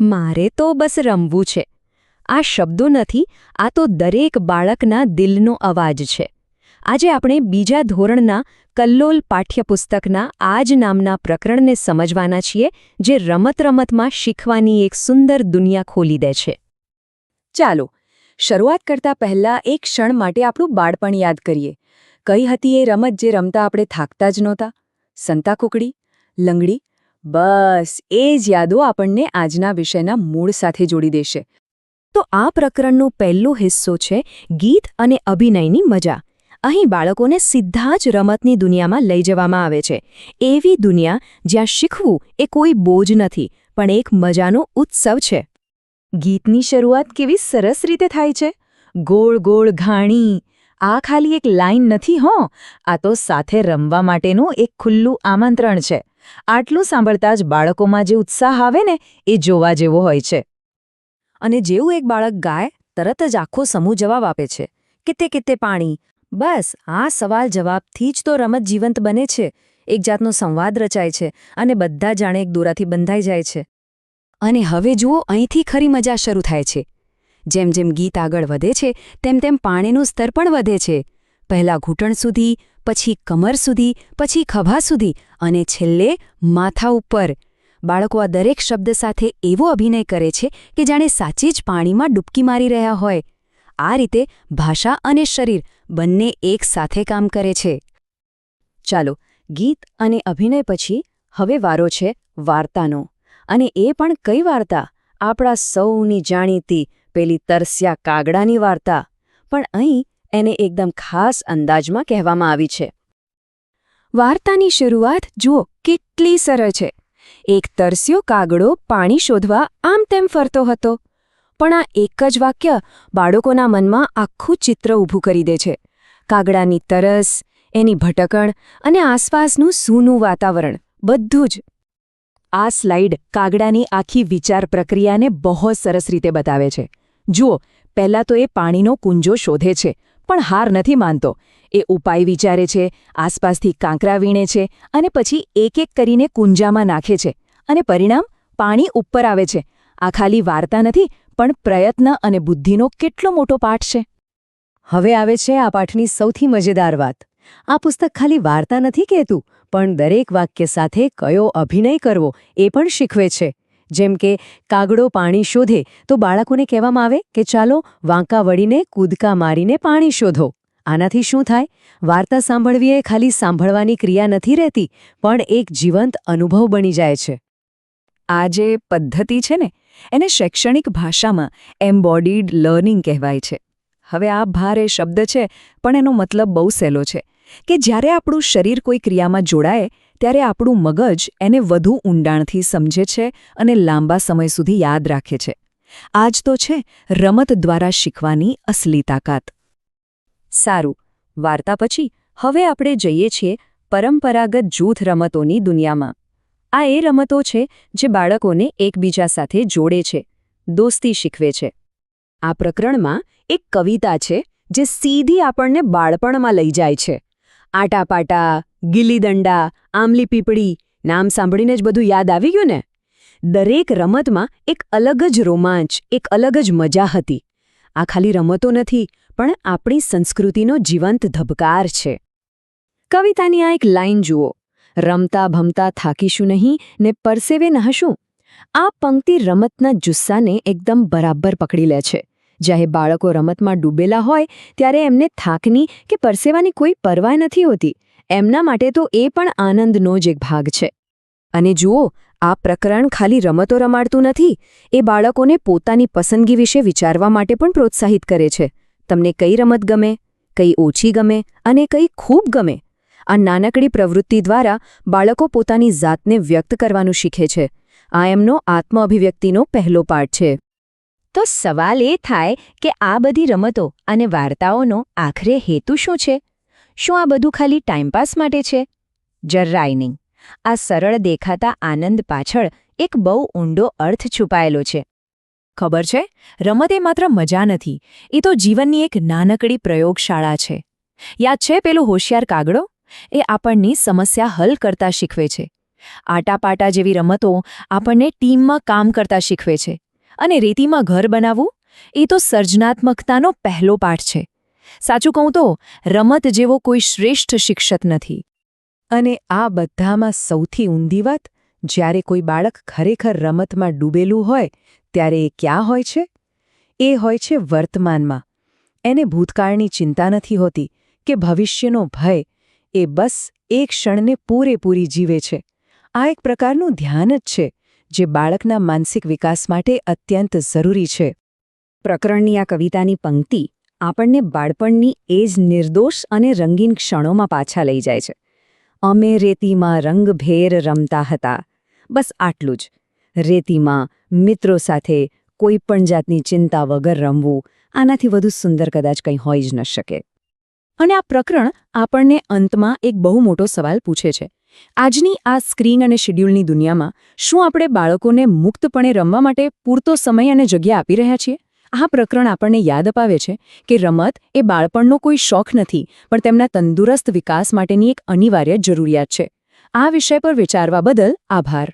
મારે તો બસ રમવું છે. આ શબ્દો નથી, આ તો દરેક બાળકના દિલનો અવાજ છે. આજે આપણે બીજા ધોરણના કલ્લોલ પાઠ્યપુસ્તકના આ જ નામના પ્રકરણને સમજવાના છીએ, જે રમત-રમતમાં શીખવાની એક સુંદર દુનિયા ખોલી દે છે. ચાલો, શરૂઆત કરતા પહેલા એક ક્ષણ માટે આપણું બાળપણ યાદ કરીએ. કઈ હતી એ રમત જે રમતા આપણે થાકતા જ નહોતા? સંતાકૂકડી? લંગડી? બસ એ જ યાદો આપણને આજના વિષયના મૂળ સાથે જોડી દેશે. તો આ પ્રકરણનો પહેલો હિસ્સો છે ગીત અને અભિનયની મજા. અહીં બાળકોને સીધા જ રમતની દુનિયામાં લઈ જવામાં આવે છે. એવી દુનિયા જ્યાં શીખવું એ કોઈ બોજ નથી, પણ એક મજાનો ઉત્સવ છે. ગીતની શરૂઆત કેવી સરસ રીતે થાય છે. ગોળ ગોળ ઘાણી. આ ખાલી એક લાઈન નથી હો, આ તો સાથે રમવા માટેનું એક ખુલ્લું આમંત્રણ છે. આટલું સાંભળતા જ બાળકોમાં જે ઉત્સાહ આવે ને, એ જોવા જેવો હોય છે. અને જેવું એક બાળક ગાય, તરત જ આખો સમૂહ જવાબ આપે છે. કિતે કિતે પાણી? બસ આ સવાલ જવાબથી જ તો રમત જીવંત બને છે. એક જાતનો સંવાદ રચાય છે અને બધા જાણે એક દોરાથી બંધાઈ જાય છે. અને હવે જુઓ, અહીંથી ખરી મજા શરૂ થાય છે. જેમ જેમ ગીત આગળ વધે છે, તેમ તેમ પાણીનું સ્તર પણ વધે છે. પહેલાં ઘૂંટણ સુધી, પછી કમર સુધી, પછી ખભા સુધી અને છેલ્લે માથા ઉપર. બાળકો આ દરેક શબ્દ સાથે એવો અભિનય કરે છે કે જાણે સાચી જ પાણીમાં ડૂબકી મારી રહ્યા હોય. આ રીતે ભાષા અને શરીર બંને એક સાથે કામ કરે છે. ચાલો, ગીત અને અભિનય પછી હવે વારો છે વાર્તાનો. અને એ પણ કઈ વાર્તા? આપણા સૌની જાણીતી પેલી તરસ્યા કાગડાની વાર્તા. પણ અહીં એને એકદમ ખાસ અંદાજમાં કહેવામાં આવી છે. વાર્તાની શરૂઆત જુઓ, કેટલી સરળ છે. એક તરસ્યો કાગડો પાણી શોધવા આમ તેમ ફરતો હતો. પણ આ એક જ વાક્ય બાળકોના મનમાં આખું ચિત્ર ઊભું કરી દે છે. કાગડાની તરસ, એની ભટકણ અને આસપાસનું સૂનું વાતાવરણ, બધું જ. આ સ્લાઇડ કાગડાની આખી વિચાર પ્રક્રિયાને બહુ સરસ રીતે બતાવે છે. જુઓ, પહેલાં તો એ પાણીનો કુંજો શોધે છે, પણ હાર નથી માનતો. એ ઉપાય વિચારે છે, આસપાસથી કાંકરા વીણે છે અને પછી એક એક કરીને કુંજામાં નાખે છે. અને પરિણામ? પાણી ઉપર આવે છે. આ ખાલી વાર્તા નથી, પણ પ્રયત્ન અને બુદ્ધિનો કેટલો મોટો પાઠ છે. હવે આવે છે આ પાઠની સૌથી મજેદાર વાત. આ પુસ્તક ખાલી વાર્તા નથી કહેતું, પણ દરેક વાક્ય સાથે કયો અભિનય કરવો એ પણ શીખવે છે. જેમ કે કાગડો પાણી શોધે તો બાળકોને કહેવામાં આવે કે ચાલો વાંકા વળીને કૂદકા મારીને પાણી શોધો. આનાથી શું થાય? વાર્તા સાંભળવી એ ખાલી સાંભળવાની ક્રિયા નથી રહેતી, પણ એક જીવંત અનુભવ બની જાય છે. આ જે પદ્ધતિ છે ને, એને શૈક્ષણિક ભાષામાં એમ્બોડીડ લર્નિંગ કહેવાય છે. હવે આ ભારે શબ્દ છે, પણ એનો મતલબ બહુ સહેલો છે કે જ્યારે આપણું શરીર કોઈ ક્રિયામાં જોડાય, ત્યારે આપણું મગજ એને વધુ ઊંડાણથી સમજે છે અને લાંબા સમય સુધી યાદ રાખે છે. આ જ તો છે રમત દ્વારા શીખવાની અસલી તાકાત. સારું, વાર્તા પછી હવે આપણે જઈએ છીએ પરંપરાગત જૂથ રમતોની દુનિયામાં. આ એ રમતો છે જે બાળકોને એકબીજા સાથે જોડે છે, દોસ્તી શીખવે છે. આ પ્રકરણમાં એક કવિતા છે જે સીધી આપણને બાળપણમાં લઈ જાય છે. આટાપાટા, ગિલ્લીદંડા, આમલી પીપળી, નામ સાંભળીને જ બધું યાદ આવી ગયું ને? દરેક રમતમાં એક અલગ જ રોમાંચ, એક અલગ જ મજા હતી. આ ખાલી રમતો નથી, પણ આપણી સંસ્કૃતિનો જીવંત ધબકાર છે. કવિતાની આ એક લાઈન જુઓ, રમતા ભમતા થાકીશું નહીં ને પરસેવે નહાશું. આ પંક્તિ રમતના જુસ્સાને એકદમ બરાબર પકડી લે છે. જ્યારે બાળકો રમતમાં ડૂબેલા હોય, ત્યારે એમને થાકની કે પરસેવાની કોઈ પરવા નથી હોતી. એમના માટે તો એ પણ આનંદનો જ એક ભાગ છે. અને જુઓ, આ પ્રકરણ ખાલી રમતો રમાડતું નથી, એ બાળકોને પોતાની પસંદગી વિશે વિચારવા માટે પણ પ્રોત્સાહિત કરે છે. તમને કઈ રમત ગમે, કઈ ઓછી ગમે અને કઈ ખૂબ ગમે? આ નાનકડી પ્રવૃત્તિ દ્વારા બાળકો પોતાની જાતને વ્યક્ત કરવાનું શીખે છે. આ એમનો આત્મ-અભિવ્યક્તિનો પહેલો પાઠ છે. તો સવાલ એ થાય કે આ બધી રમતો અને વાર્તાઓનો આખરે હેતુ શું છે? શું આ બધું ખાલી ટાઈમપાસ માટે છે? જરાય નહીં. આ સરળ દેખાતા આનંદ પાછળ એક બહુ ઊંડો અર્થ છુપાયેલો છે. ખબર છે, રમત એ માત્ર મજા નથી, એ તો જીવનની એક નાનકડી પ્રયોગશાળા છે. યાદ છે પેલો હોશિયાર કાગડો? એ આપણની સમસ્યા હલ કરતા શીખવે છે. આટાપાટા જેવી રમતો આપણને ટીમમાં કામ કરતા શીખવે છે અને રેતીમાં ઘર બનાવવું એ તો સર્જનાત્મકતાનો પહેલો પાઠ છે. સાચું કહું તો રમત જેવો કોઈ શ્રેષ્ઠ શિક્ષક નથી. અને આ બધામાં સૌથી ઊંધી વાત, જ્યારે કોઈ બાળક ખરેખર રમતમાં ડૂબેલું હોય ત્યારે એ ક્યાં હોય છે? એ હોય છે વર્તમાનમાં. એને ભૂતકાળની ચિંતા નથી હોતી કે ભવિષ્યનો ભય. એ બસ એક ક્ષણને પૂરેપૂરી જીવે છે. આ એક પ્રકારનું ધ્યાન જ છે જે બાળકના માનસિક વિકાસ માટે અત્યંત જરૂરી છે. પ્રકરણની આ કવિતાની પંક્તિ આપણને બાળપણની એ જ નિર્દોષ અને રંગીન ક્ષણોમાં પાછા લઈ જાય છે. અમે રેતીમાં રંગભેર રમતા હતા. બસ આટલું જ. રેતીમાં મિત્રો સાથે કોઈ પણ જાતની ચિંતા વગર રમવું, આનાથી વધુ સુંદર કદાચ કંઈ હોઈ જ ન શકે. અને આ પ્રકરણ આપણને અંતમાં એક બહુ મોટો સવાલ પૂછે છે. આજની આ સ્ક્રીન અને શેડ્યુલની દુનિયામાં શું આપણે બાળકોને મુક્તપણે રમવા માટે પૂરતો સમય અને જગ્યા આપી રહ્યા છીએ? આ પ્રકરણ આપણને યાદ અપાવે છે કે રમત એ બાળપણનો કોઈ શોખ નથી, પણ તેમના તંદુરસ્ત વિકાસ માટેની એક અનિવાર્ય જરૂરિયાત છે. આ વિષય પર વિચારવા બદલ આભાર.